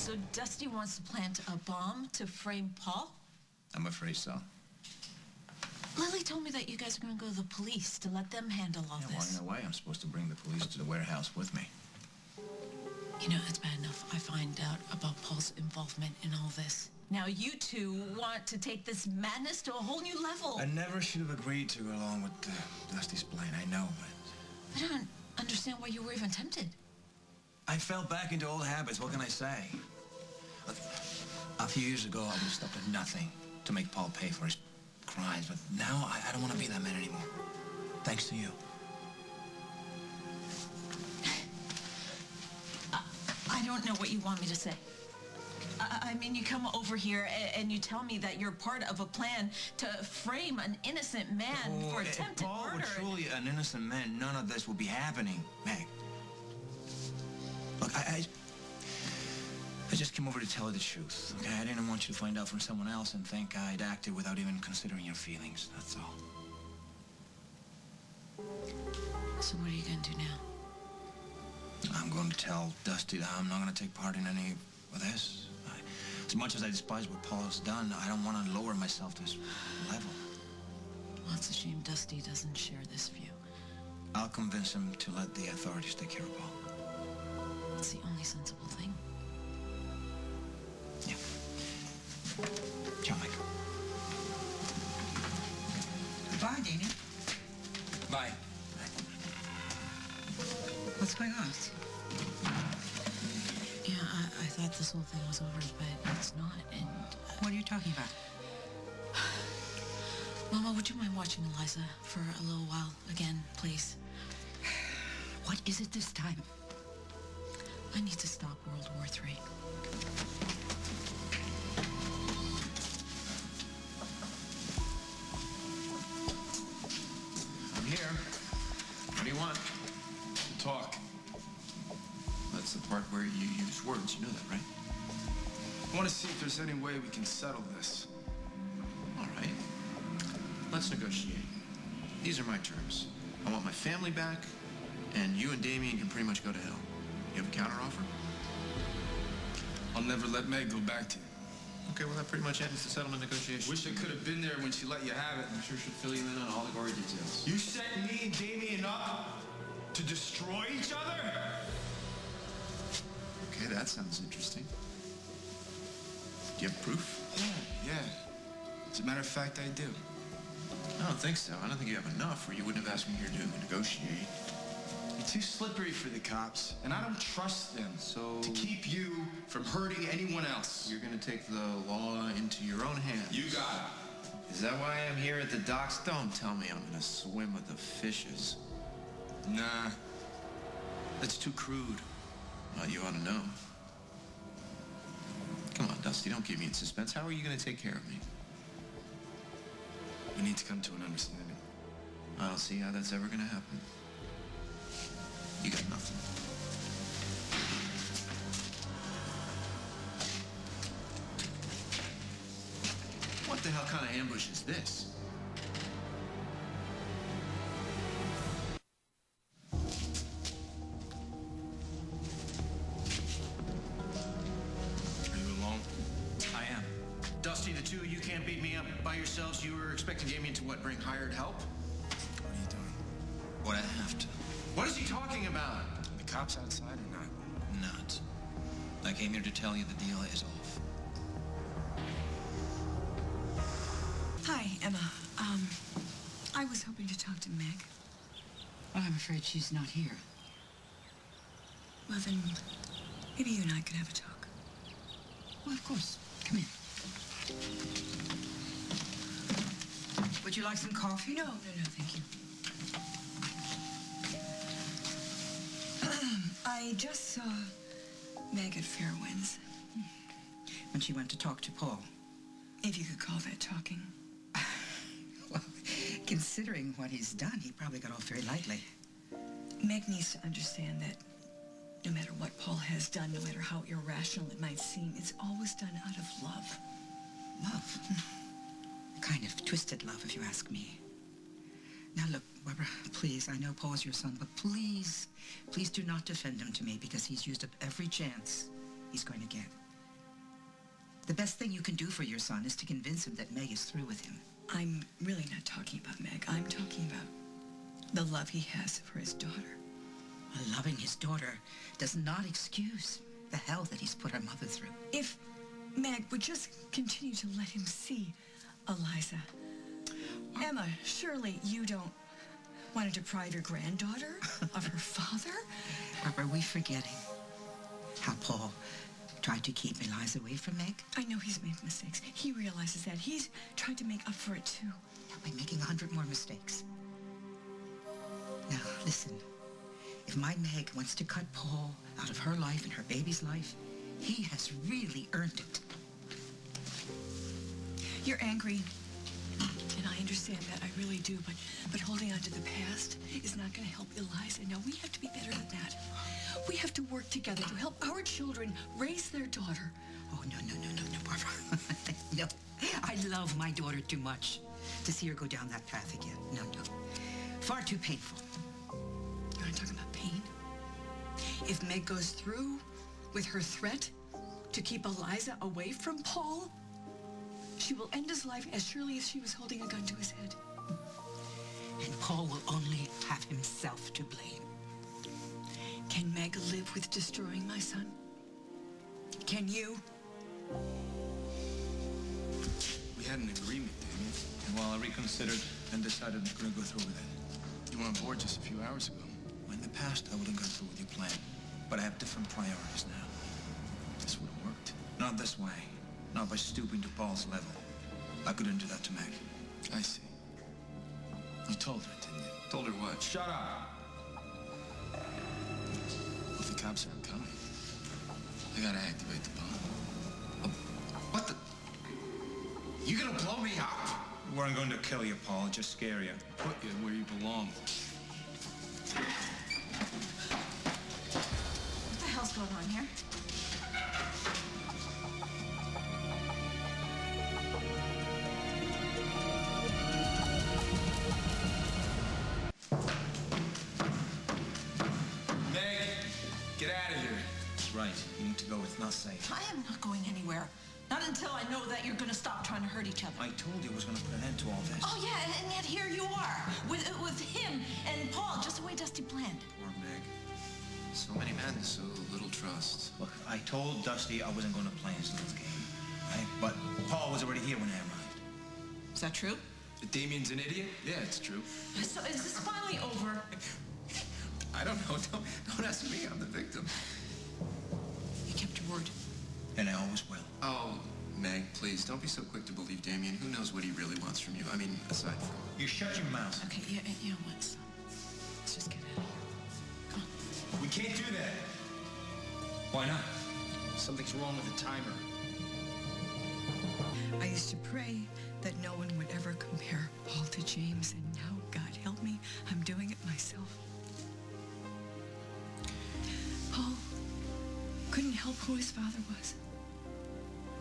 So Dusty wants to plant a bomb to frame Paul? I'm afraid so. Lily told me that you guys are going to go to the police to let them handle all this. Well, in a way, I'm supposed to bring the police to the warehouse with me. You know, it's bad enough I find out about Paul's involvement in all this. Now you two want to take this madness to a whole new level. I never should have agreed to go along with Dusty's plan. I know, but... I don't understand why you were even tempted. I fell back into old habits. What can I say? Look, a few years ago, I would have stopped at nothing to make Paul pay for his crimes, but now I don't want to be that man anymore. Thanks to you. I don't know what you want me to say. I mean, you come over here and you tell me that you're part of a plan to frame an innocent man for attempted murder. If Paul were truly an innocent man, none of this would be happening, Meg. Look, I just came over to tell you the truth, okay? I didn't want you to find out from someone else and think I'd acted without even considering your feelings, that's all. So what are you going to do now? I'm going to tell Dusty that I'm not going to take part in any of this. As much as I despise what Paul has done, I don't want to lower myself to his level. Well, it's a shame Dusty doesn't share this view. I'll convince him to let the authorities take care of Paul. It's the only sensible thing. Yeah. Ciao, Mike. Goodbye, Damian. Bye. What's going on? Yeah, I thought this whole thing was over, but it's not, and... What are you talking about? Mama, would you mind watching Eliza for a little while again, please? What is it this time? I need to stop World War III. I'm here. What do you want? Talk. That's the part where you use words. You know that, right? I want to see if there's any way we can settle this. All right. Let's negotiate. These are my terms. I want my family back, and you and Damian can pretty much go to hell. You have a counteroffer? I'll never let Meg go back to you. Okay, well, that pretty much ends the settlement negotiation. Wish I could have been there when she let you have it. I'm sure she'll fill you in on all the gory details. You set me and Damian up to destroy each other? Okay, that sounds interesting. Do you have proof? Yeah. As a matter of fact, I do. I don't think so. I don't think you have enough, or you wouldn't have asked me here to negotiate. You're too slippery for the cops, and I don't trust them So... to keep you from hurting anyone else. You're gonna take the law into your own hands. You got it. Is that why I'm here at the docks? Don't tell me I'm gonna swim with the fishes. Nah. That's too crude. Well, you ought to know. Come on, Dusty, don't keep me in suspense. How are you gonna take care of me? We need to come to an understanding. I don't see how that's ever gonna happen. You got nothing. What the hell kind of ambush is this? Are you alone? I am. Dusty, the two of you can't beat me up by yourselves. You were expecting Damian to, what, bring hired help? What are you doing? What I have to. What is he talking about? The cops outside or not? Not. I came here to tell you the deal is off. Hi, Emma. I was hoping to talk to Meg. Well, I'm afraid she's not here. Well, then, maybe you and I could have a talk. Well, of course. Come in. Would you like some coffee? No, thank you. I just saw Meg at Fairwinds. When she went to talk to Paul. If you could call that talking. Well, considering what he's done, he probably got off very lightly. Meg needs to understand that no matter what Paul has done, no matter how irrational it might seem, it's always done out of love. Love? A kind of twisted love, if you ask me. Now, look, Barbara, please, I know Paul's your son, but please do not defend him to me, because he's used up every chance he's going to get. The best thing you can do for your son is to convince him that Meg is through with him. I'm really not talking about Meg. I'm talking about the love he has for his daughter. Loving his daughter does not excuse the hell that he's put her mother through. If Meg would just continue to let him see Eliza. Emma, surely you don't want to deprive your granddaughter of her father? Are we forgetting how Paul tried to keep Eliza away from Meg? I know he's made mistakes. He realizes that. He's trying to make up for it, too. By making 100 more mistakes. Now, listen. If my Meg wants to cut Paul out of her life and her baby's life, he has really earned it. You're angry, and I understand that. I really do. But holding on to the past is not going to help Eliza. Now, we have to be better than that. We have to work together to help our children raise their daughter. Oh, no, Barbara. No, I love my daughter too much to see her go down that path again. No. Far too painful. You want to talk about pain? If Meg goes through with her threat to keep Eliza away from Paul, she will end his life as surely as she was holding a gun to his head. And Paul will only have himself to blame. Can Meg live with destroying my son? Can you? We had an agreement, Damian. Well, I reconsidered and decided I'm going to go through with it. You were on board just a few hours ago. Well, in the past, I wouldn't go through with your plan. But I have different priorities now. This would have worked. Not this way. Not by stooping to Paul's level. I couldn't do that to Meg. I see. You told her, didn't you? Told her what? Shut up! If the cops aren't coming, I gotta activate the bomb. What the? You gonna blow me up? We weren't going to kill you, Paul. Just scare you. Put you where you belong. What the hell's going on here? Get out of here. That's right. You need to go. It's not safe. I am not going anywhere. Not until I know that you're going to stop trying to hurt each other. I told you I was going to put an end to all this. Oh, yeah, and yet here you are, with him and Paul, just the way Dusty planned. Poor Meg. So many men, so little trust. Look, I told Dusty I wasn't going to play his little game, right? But Paul was already here when I arrived. Is that true? That Damian's an idiot? Yeah, it's true. So is this finally over? I don't know. Don't ask me. I'm the victim. You kept your word. And I always will. Oh, Meg, please, don't be so quick to believe Damian. Who knows what he really wants from you? I mean, aside from... You shut your mouth. Okay, you know what, son? Let's just get out of here. Come on. We can't do that. Why not? Something's wrong with the timer. I used to pray that no one would ever compare Paul to James, and now, God help me, I'm doing it myself. Paul couldn't help who his father was.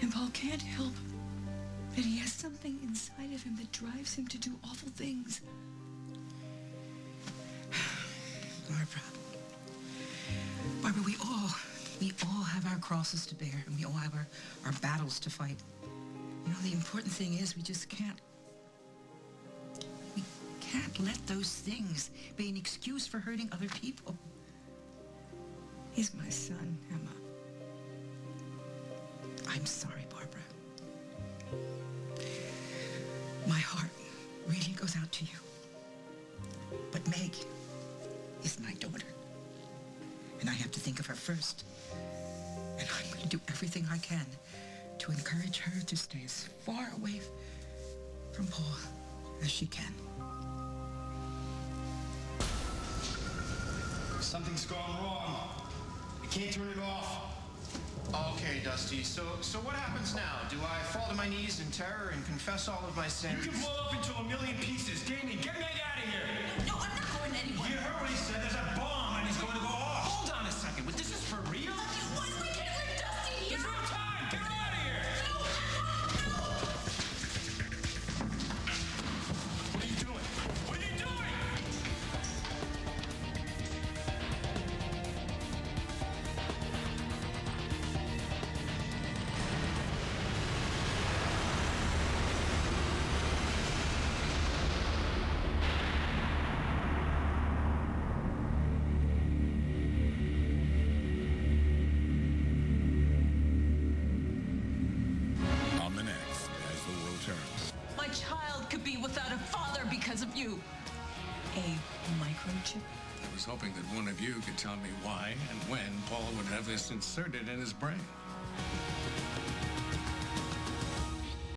And Paul can't help that he has something inside of him that drives him to do awful things. Barbara, we all have our crosses to bear, and we all have our battles to fight. You know, the important thing is we can't let those things be an excuse for hurting other people. He's my son, Emma. I'm sorry, Barbara. My heart really goes out to you. But Meg is my daughter. And I have to think of her first. And I'm going to do everything I can to encourage her to stay as far away from Paul as she can. Something's gone wrong. I can't turn it off. Okay, Dusty, so what happens now? Do I fall to my knees in terror and confess all of my sins? You can blow up into a million pieces. Damian, get Meg out of here. No, I'm not going anywhere. You heard what he said. There's a bomb, and he's going to go off. Hold on a second. This is for real? What? We can't leave Dusty here. There's no time. Get her out of here. No, Emma, no. What are you doing? What are you doing? because of you. A microchip? I was hoping that one of you could tell me why and when Paul would have this inserted in his brain.